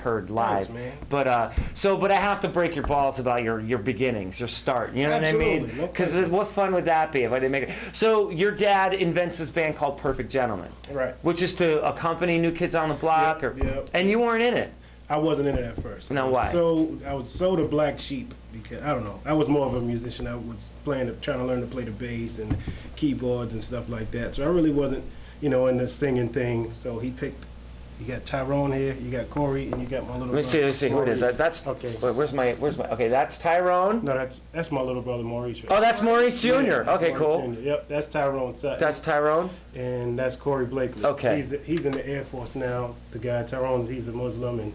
heard live. Thanks, man. But I have to break your balls about your beginnings, your start. You know Absolutely. what I mean? No Because question. what fun would that be if I didn't make it? So your dad invents this band called Perfect Gentlemen, Right. which is to accompany New Kids on the Block, Yep. and you weren't in it. I wasn't in it at first. No, why? So I was so the black sheep because I don't know. I was more of a musician. I was trying to learn to play the bass and keyboards and stuff like that. So I really wasn't, in the singing thing. So he picked. You got Tyrone here. You got Corey, and you got my little. Let me see who it is. That's okay. Where's my? Okay, that's Tyrone. No, that's my little brother Maurice. Right? Oh, that's Maurice Jr. Yeah, Okay, Maurice cool. Jr. Yep, that's Tyrone Sutton. That's Tyrone. And that's Corey Blakely. Okay. He's in the Air Force now. The guy Tyrone, he's a Muslim, and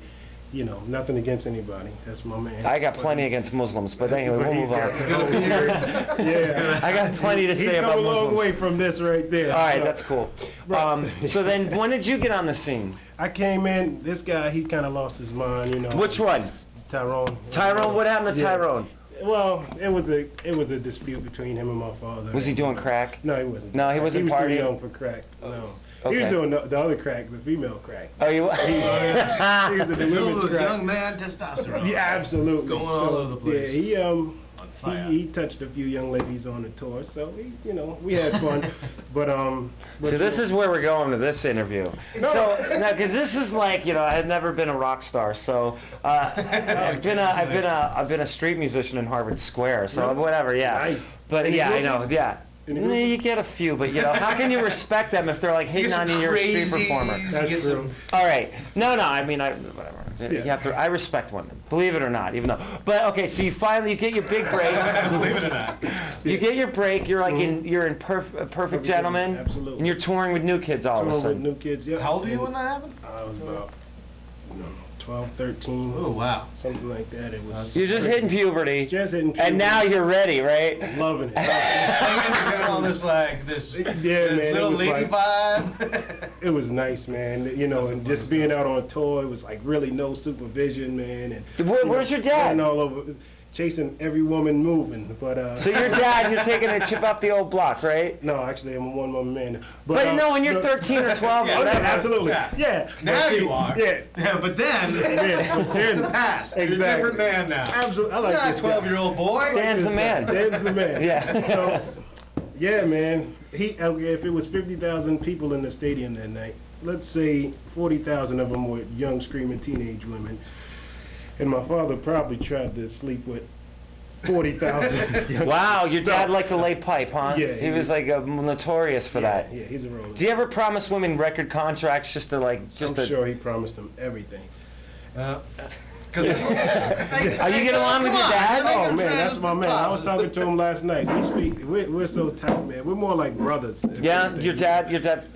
nothing against anybody. That's my man. I got plenty against Muslims, but anyway, we'll move on. Yeah, I got plenty to say about He's come a long Muslims. way from this right there. All right, So, that's cool. Right. So then, when did you get on the scene? I came in. This guy, he kind of lost his mind. Which one? Tyrone. Tyrone. What happened to Yeah. Tyrone? Well, it was a dispute between him and my father. Was he doing crack? No, he wasn't. No, he wasn't He was partying? too young for crack. No. He Okay. was doing the other crack, the female crack. Oh, you? He was the Filled women's with crack. young man testosterone. Yeah, absolutely. Going all over the place. Yeah, On fire. he touched a few young ladies on the tour, so we had fun. But So this is where we're going to this interview. So now, because this is like I had never been a rock star, so I've been a street musician in Harvard Square, so Really? whatever, yeah. Nice. But Any yeah, I know, groupies? yeah. Any You groupies? get a few, but how can you respect them if they're like hitting on you, you're a street performer? That's true. All right. No, I mean, whatever. You have to. I respect women, believe it or not. Even though, but okay. So you get your big break. Believe it or not. You get your break. You're like you're in Perfect Gentleman. Absolutely. And you're touring with New Kids all of a Touring with sudden. new kids. Yeah. How old were you when that happened? I was about 12, 13, Oh, wow. something like that. It was. You're just hitting puberty. Just hitting puberty. And now you're ready, right? Loving it. Singing, you're getting all this, man, it little was lady like- vibe. It was nice, man. And just being out on tour, it was like really no supervision, man. And Where's your dad? running all over, chasing every woman moving. But So your dad, you're taking a chip off the old block, right? no, actually, I'm a one-woman man. But no, when you're 13 or 12, Oh, yeah, whatever. absolutely. Yeah. Yeah. Now But see, you are. Yeah. Yeah, but then, Yeah. But then, the past. You're a Exactly. different man now. absolutely. I like You're not this a guy. 12-year-old boy. Dan's the man. Dan's the man. Yeah. So, yeah, man. If it was 50,000 people in the stadium that night, let's say 40,000 of them were young, screaming teenage women, and my father probably tried to sleep with 40,000 young. Wow, your dad No. liked to lay pipe, huh? Yeah, He he was was- like notorious for that. Yeah, he's a roller. Do you ever promise women record contracts just to I'm to? sure he promised them everything. Are you getting along with your dad? Oh man, that's my man. I was talking to him last night. We're so tight, man. We're more like brothers. if Yeah, anything. your dad.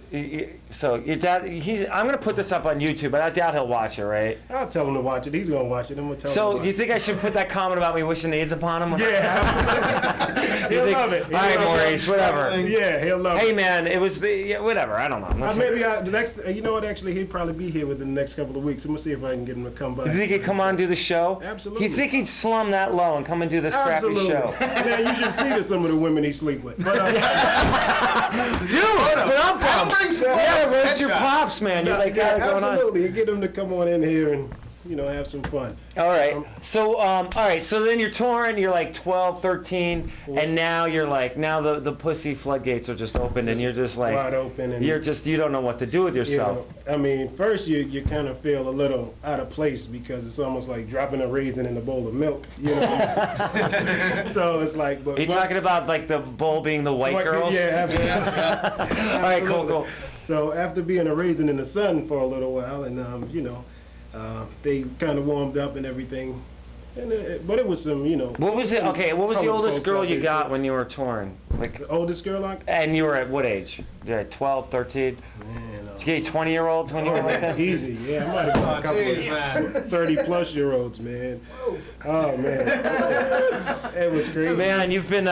So your dad. I'm gonna put this up on YouTube, but I doubt he'll watch it, right? I'll tell him to watch it. He's gonna watch it. I'm gonna tell him. So to do you watch think I should put that comment about me wishing AIDS upon him? it. Yeah, You he'll think- love it. All right, Maurice, whatever. Yeah, he'll love Hey it. man, it was whatever. I don't know. The next, you know what? Actually, he'll probably be here within the next couple of weeks. I'm gonna see if I can get him to come by. You think he'd come on and do the show? Absolutely. You think he'd slum that low and come and do this crappy Absolutely. show? Man, you should see some of the women he sleep with. But, Dude, but I'm I'll bring some yeah, photos, roast your headshots. pops, man. You like yeah, got it going on. absolutely. Get him to come on in here and have some fun. All right. So, all right. So then you're touring. You're like 12, 13, and now you're like the pussy floodgates are just open, and you're just like Wide open. And, you don't know what to do with yourself. I mean, first you kind of feel a little out of place because it's almost like dropping a raisin in a bowl of milk. So it's like. But Are you talking about like the bowl being the white girls? Yeah, absolutely. All right. Cool. So after being a raisin in the sun for a little while, and they kind of warmed up and everything, but it was some, What was it? Okay. What was the colored oldest folks girl out you there, got too. when you were touring? Like, The oldest girl and you were at what age? Yeah, 12, 13. Man, Did you get a 20-year-old? 20-year-old like that? easy. Yeah, I might have got a couple Jeez, of man. 30-plus-year-olds, man. Oh man, it was crazy. Man, you've been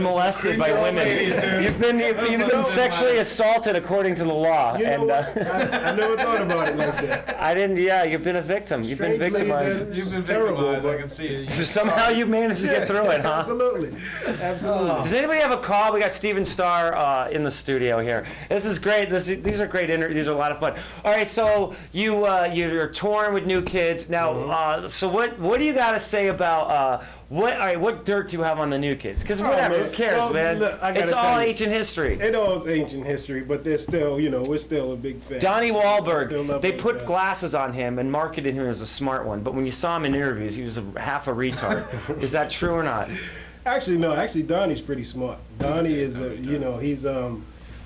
molested by women. ladies, dude. You've been sexually assaulted according to the law, You know and what? I never thought about it like that. I didn't. Yeah, you've been a victim. You've been Strangely, victimized. that's You've been terrible, victimized. I but- can see it. So somehow you managed to get through it, huh? Absolutely, absolutely. Does anybody have a call? We got Steven Starr in the studio here. This is great. These are great interviews. These are a lot of fun. All right, so you're touring with New Kids now. So what do you got to say about what dirt do you have on the New Kids? Because whatever, man. who cares, Well, man? look, I gotta It's all tell you. ancient history. It all is ancient history, but there's still, we're still a big fan. Donnie Still Wahlberg, love they those put guys. glasses on him and marketed him as a smart one, but when you saw him in interviews, he was half a retard. Is that true or not? Actually, no. Actually, Donnie's pretty smart. Donnie is,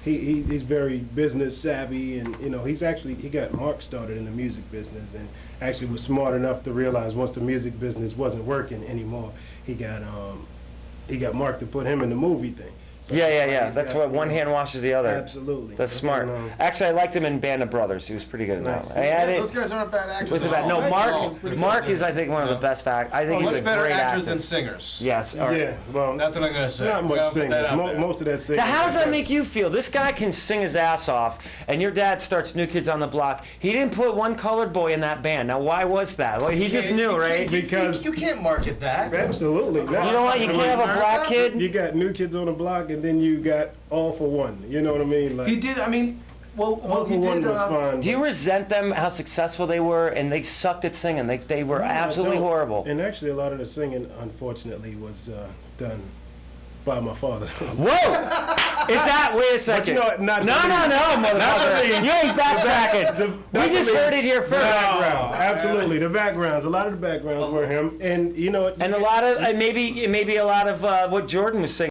he's very business savvy, and he got Mark started in the music business, and actually was smart enough to realize once the music business wasn't working anymore, he got Mark to put him in the movie thing. So Yeah. he's That's got, what one hand washes the other. Absolutely. That's smart. And, Actually, I liked him in Band of Brothers. He was pretty good in that. Nice. I had Yeah, it. those guys aren't bad actors. Was it at bad? all. No, Mark is, I think, one of the best actors. I think he's a Much better great actors actor. than singers. Yes. all right. yeah, well, That's what I'm gonna say. not We much gotta put singing. that out there. Most of that singing. Now, how does that make you feel? This guy can sing his ass off, and your dad starts New Kids on the Block. He didn't put one colored boy in that band. Now, why was that? Well, he just knew, right? Because- you can't market that. Absolutely. You know what? You can't have a black kid. You got New Kids on the Block, and then you got All for One. You know what I mean? Like, He did. I mean, well, All he for One did. was fun. Do you resent them, how successful they were, and they sucked at singing? They were No, I absolutely don't. horrible. And actually, a lot of the singing, unfortunately, was done by my father. Whoa! Is that? Wait a second. you know what, not no, the no, lead. no, motherfucker! the lead. You ain't backtracking. We Not the just lead. heard it here The first. background, absolutely. The backgrounds. A lot of the backgrounds were him, and you know, And a lot of maybe a lot of what Jordan was singing.